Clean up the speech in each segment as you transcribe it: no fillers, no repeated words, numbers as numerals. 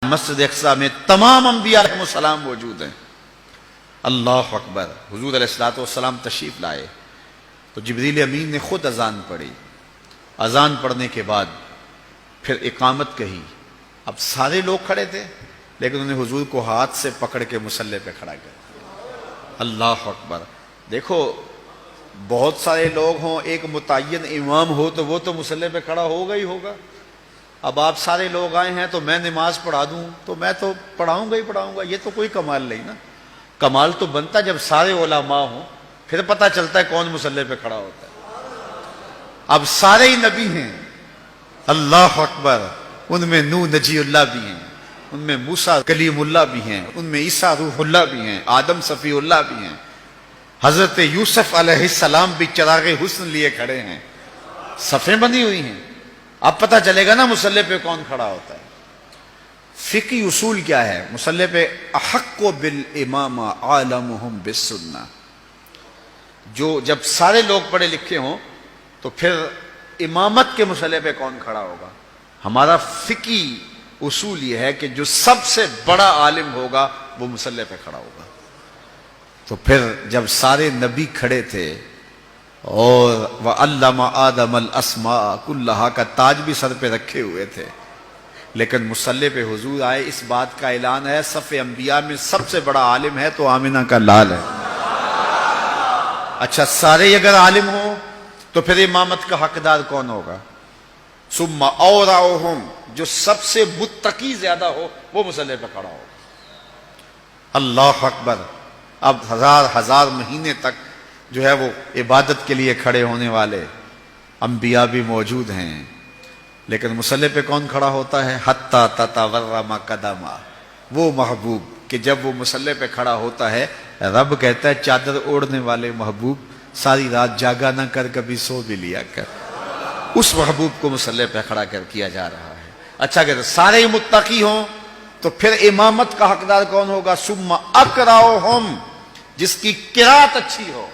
مسجد اقصی میں تمام انبیاء علیہ السلام موجود ہیں. اللہ اکبر. حضور علیہ الصلوۃ والسلام تشریف لائے تو جبریل امین نے خود اذان پڑھی. اذان پڑھنے کے بعد پھر اقامت کہی. اب سارے لوگ کھڑے تھے لیکن انہیں حضور کو ہاتھ سے پکڑ کے مصلی پہ کھڑا کر. اللہ اکبر. دیکھو بہت سارے لوگ ہوں، ایک متعین امام ہو تو وہ تو مصلی پہ کھڑا ہوگا ہی ہوگا. اب آپ سارے لوگ آئے ہیں تو میں نماز پڑھا دوں تو میں تو پڑھاؤں گا ہی پڑھاؤں گا. یہ تو کوئی کمال نہیں نا. کمال تو بنتا جب سارے علماء ہوں، پھر پتہ چلتا ہے کون مصلی پہ کھڑا ہوتا ہے. اب سارے ہی نبی ہیں. اللہ اکبر. ان میں نوح نجی اللہ بھی ہیں، ان میں موسیٰ کلیم اللہ بھی ہیں، ان میں عیسیٰ روح اللہ بھی ہیں، آدم صفی اللہ بھی ہیں، حضرت یوسف علیہ السلام بھی چراغ حسن لیے کھڑے ہیں. صفیں بنی ہوئی ہیں. اب پتہ چلے گا نا مصلی پہ کون کھڑا ہوتا ہے. فقہی اصول کیا ہے؟ مصلی پہ احق بالامام عالمہم بالسنہ. جو جب سارے لوگ پڑھے لکھے ہوں تو پھر امامت کے مصلی پہ کون کھڑا ہوگا؟ ہمارا فقہی اصول یہ ہے کہ جو سب سے بڑا عالم ہوگا وہ مصلی پہ کھڑا ہوگا. تو پھر جب سارے نبی کھڑے تھے اور وَعَلَّمَ آدَمَ الْأَسْمَاءَ كُلَّهَا کا تاج بھی سر پہ رکھے ہوئے تھے، لیکن مصلی پہ حضور آئے. اس بات کا اعلان ہے صف انبیاء میں سب سے بڑا عالم ہے تو آمنہ کا لال ہے. اچھا سارے اگر عالم ہوں تو پھر امامت کا حقدار کون ہوگا؟ ثم اورعہم، جو سب سے متقی زیادہ ہو وہ مصلی پہ کھڑا ہوگا. اللہ اکبر. اب ہزار مہینے تک جو ہے وہ عبادت کے لیے کھڑے ہونے والے انبیاء بھی موجود ہیں، لیکن مصلی پہ کون کھڑا ہوتا ہے؟ حتی تتورم قدما. وہ محبوب کہ جب وہ مصلی پہ کھڑا ہوتا ہے رب کہتا ہے چادر اوڑھنے والے محبوب ساری رات جاگا نہ کر، کبھی سو بھی لیا کر. اس محبوب کو مصلی پہ کھڑا کر کیا جا رہا ہے. اچھا کہ سارے متقی ہوں تو پھر امامت کا حقدار کون ہوگا؟ ثم اقرأہم، جس کی قرات اچھی ہو،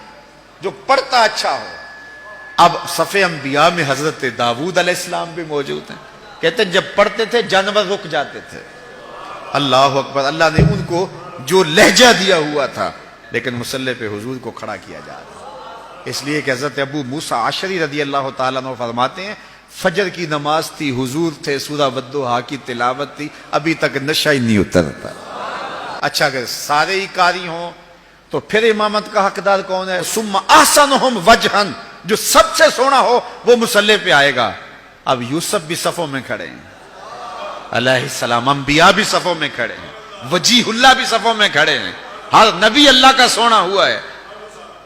جو پڑھتا اچھا ہو. اب صف انبیاء میں حضرت داؤد علیہ السلام بھی موجود ہیں. کہتے ہیں جب پڑھتے تھے جانور رک جاتے تھے. اللہ اکبر. اللہ نے ان کو جو لہجہ دیا ہوا تھا، لیکن مصلی پہ حضور کو کھڑا کیا جا رہا ہے. اس لیے کہ حضرت ابو موسیٰ عشری رضی اللہ تعالیٰ عنہ فرماتے ہیں فجر کی نماز تھی، حضور تھے، سورہ والضحیٰ کی تلاوت تھی، ابھی تک نشہ ہی نہیں اترتا. اچھا اگر سارے ہی قاری ہوں تو پھر امامت کا حقدار کون ہے؟ ثم احسنہم وجہن، جو سب سے سونا ہو وہ مصلی پہ آئے گا. اب یوسف بھی صفوں میں کھڑے ہیں علیہ السلام، انبیاء بھی صفوں میں کھڑے ہیں، وجیہ اللہ بھی صفوں میں کھڑے ہیں، ہر نبی اللہ کا سونا ہوا ہے،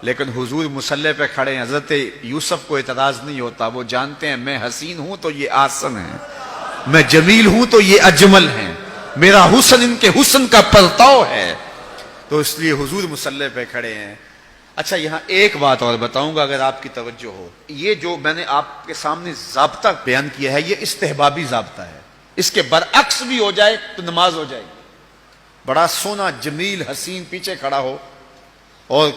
لیکن حضور مصلی پہ کھڑے ہیں. حضرت یوسف کو اعتراض نہیں ہوتا. وہ جانتے ہیں میں حسین ہوں تو یہ آسن ہے، میں جمیل ہوں تو یہ اجمل ہیں، میرا حسن ان کے حسن کا پرتاؤ ہے. تو اس لیے حضور مصلی پہ کھڑے ہیں. اچھا یہاں ایک بات اور بتاؤں گا اگر آپ کی توجہ ہو. یہ جو میں نے آپ کے سامنے ضابطہ بیان کیا ہے یہ استحبابی ضابطہ ہے. اس کے برعکس بھی ہو جائے تو نماز ہو جائے گی. بڑا سونا جمیل حسین پیچھے کھڑا ہو اور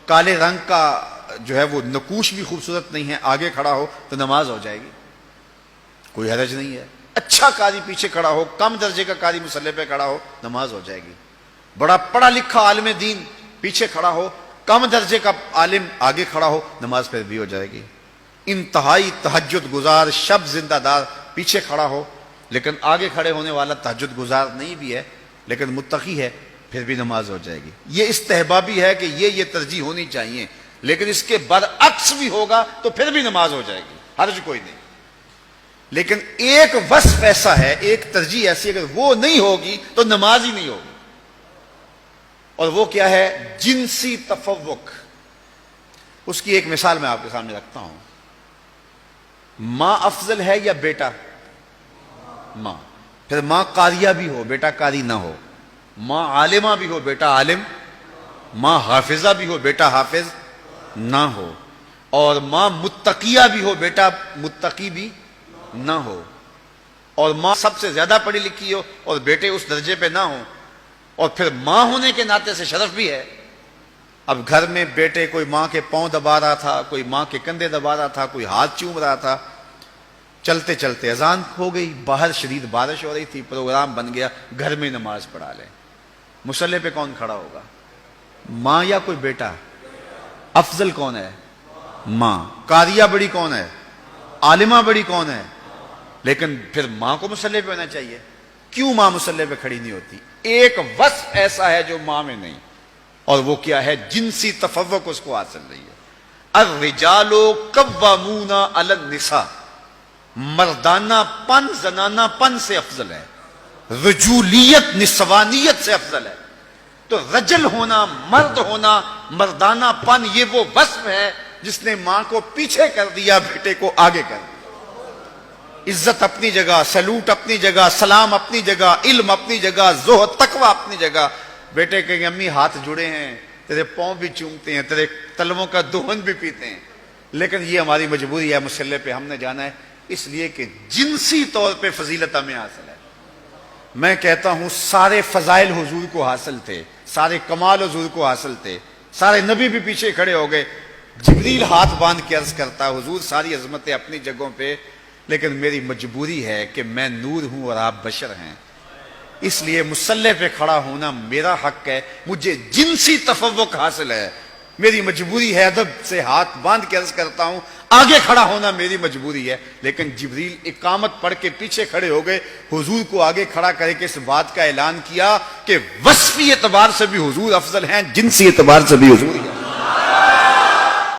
کالے رنگ کا جو ہے وہ نقوش بھی خوبصورت نہیں ہے آگے کھڑا ہو تو نماز ہو جائے گی، کوئی حرج نہیں ہے. اچھا قاری پیچھے کھڑا ہو، کم درجے کا قاری مصلی پہ کھڑا ہو، نماز ہو جائے گی. بڑا پڑھا لکھا عالم دین پیچھے کھڑا ہو، کم درجے کا عالم آگے کھڑا ہو، نماز پہ بھی ہو جائے گی. انتہائی تہجد گزار شب زندہ دار پیچھے کھڑا ہو لیکن آگے کھڑے ہونے والا تہجد گزار نہیں بھی ہے لیکن متقی ہے، پھر بھی نماز ہو جائے گی. یہ استحبابی ہے کہ یہ ترجیح ہونی چاہیے، لیکن اس کے برعکس بھی ہوگا تو پھر بھی نماز ہو جائے گی، حرج کوئی نہیں. لیکن ایک وصف ایسا ہے، ایک ترجیح ایسی اگر وہ نہیں ہوگی تو نماز ہی نہیں ہوگی. اور وہ کیا ہے؟ جنسی تفوق. اس کی ایک مثال میں آپ کے سامنے رکھتا ہوں. ماں افضل ہے یا بیٹا؟ ماں. پھر ماں قاریہ بھی ہو بیٹا قاری نہ ہو، ماں عالمہ بھی ہو بیٹا عالم، ماں حافظہ بھی ہو بیٹا حافظ نہ ہو، اور ماں متقیہ بھی ہو بیٹا متقی بھی نہ ہو، اور ماں سب سے زیادہ پڑھی لکھی ہو اور بیٹے اس درجے پہ نہ ہوں. اور پھر ماں ہونے کے ناطے سے شرف بھی ہے. اب گھر میں بیٹے کوئی ماں کے پاؤں دبا رہا تھا، کوئی ماں کے کندھے دبا رہا تھا، کوئی ہاتھ چوم رہا تھا، چلتے چلتے اذان ہو گئی، باہر شدید بارش ہو رہی تھی، پروگرام بن گیا گھر میں نماز پڑھا لیں۔ مصلی پہ کون کھڑا ہوگا؟ ماں یا کوئی بیٹا؟ افضل کون ہے؟ ماں۔ قاریہ بڑی کون ہے؟ عالمہ بڑی کون ہے؟ لیکن پھر ماں کو مصلی پہ ہونا چاہیے۔ کیوں ماں مصلی پہ کھڑی نہیں ہوتی؟ ایک وصف ایسا ہے جو ماں میں نہیں، اور وہ کیا ہے؟ جنسی تفوق اس کو حاصل نہیں ہے۔ الرجال قوامون علی النساء، مردانہ پن زنانہ پن سے افضل ہے، رجولیت نسوانیت سے افضل ہے۔ تو رجل ہونا، مرد ہونا، مردانہ پن، یہ وہ وصف ہے جس نے ماں کو پیچھے کر دیا، بیٹے کو آگے کر دیا۔ عزت اپنی جگہ، سلوٹ اپنی جگہ، سلام اپنی جگہ، علم اپنی جگہ، زہد تقوی اپنی جگہ۔ بیٹے کہیں امی ہاتھ جڑے ہیں، تیرے پاؤں بھی چومتے ہیں، تیرے تلووں کا دہن بھی پیتے ہیں، لیکن یہ ہماری مجبوری ہے، مصلی پہ ہم نے جانا ہے، اس لیے کہ جنسی طور پہ فضیلت ہمیں حاصل ہے۔ میں کہتا ہوں سارے فضائل حضور کو حاصل تھے، سارے کمال حضور کو حاصل تھے، سارے نبی بھی پیچھے کھڑے ہو گئے، جبریل ہاتھ باندھ کے عرض کرتا حضور ساری عظمتیں اپنی جگہوں پہ، لیکن میری مجبوری ہے کہ میں نور ہوں اور آپ بشر ہیں، اس لیے مصلی پہ کھڑا ہونا میرا حق ہے، مجھے جنسی تفوق حاصل ہے، میری مجبوری ہے، ادب سے ہاتھ باندھ کے عرض کرتا ہوں آگے کھڑا ہونا میری مجبوری ہے۔ لیکن جبریل اقامت پڑھ کے پیچھے کھڑے ہو گئے، حضور کو آگے کھڑا کرے کے اس بات کا اعلان کیا کہ وصفی اعتبار سے بھی حضور افضل ہیں، جنسی اعتبار سے بھی حضور